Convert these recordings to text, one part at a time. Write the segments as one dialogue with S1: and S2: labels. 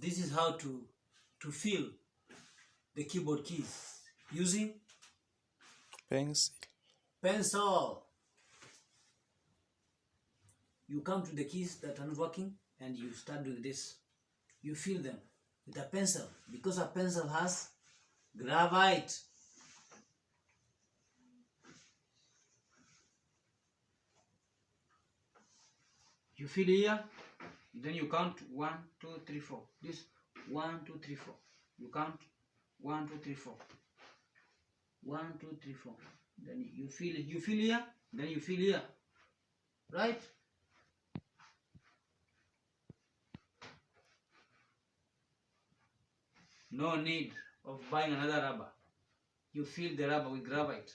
S1: This is how to feel the keyboard keys using pencil. You come to the keys that are not working and you start doing this. You feel them with a pencil because a pencil has graphite. You feel here, then you count 1, 2, 3, 4. This 1, 2, 3, 4. You count 1, 2, 3, 4. 1, 2, 3, 4. Then you feel it. You feel here, then you feel here. Right? No need of buying another rubber. You fill the rubber with graphite.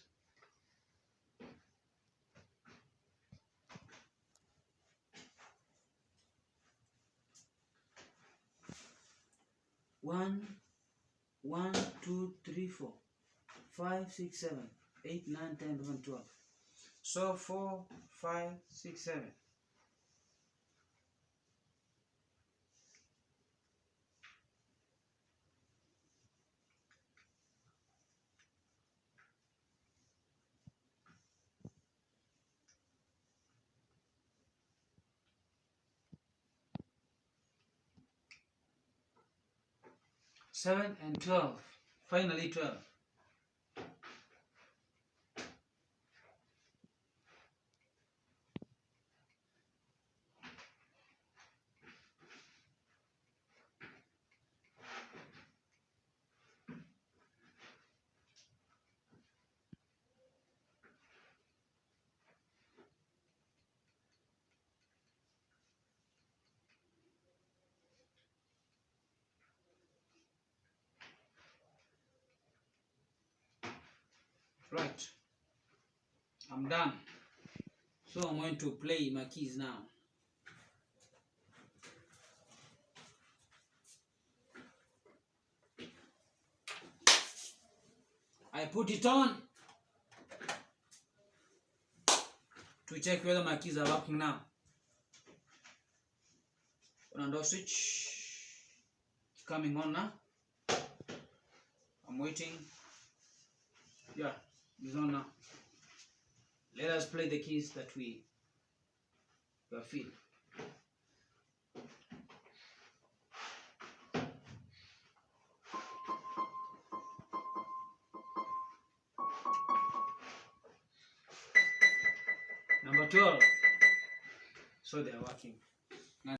S1: One, 2, 3, 4, 5, 6, 7, 8, 9, 10, 11, 12. So 4, 5, 6, 7. Seven and 12. Finally 12. Right. I'm done. So I'm going to play my keys now. I put it on to check whether my keys are working now. On and off switch. It's coming on now. I'm waiting. Yeah, it's on now. Let us play the keys that we feel. Number 12. So they are working.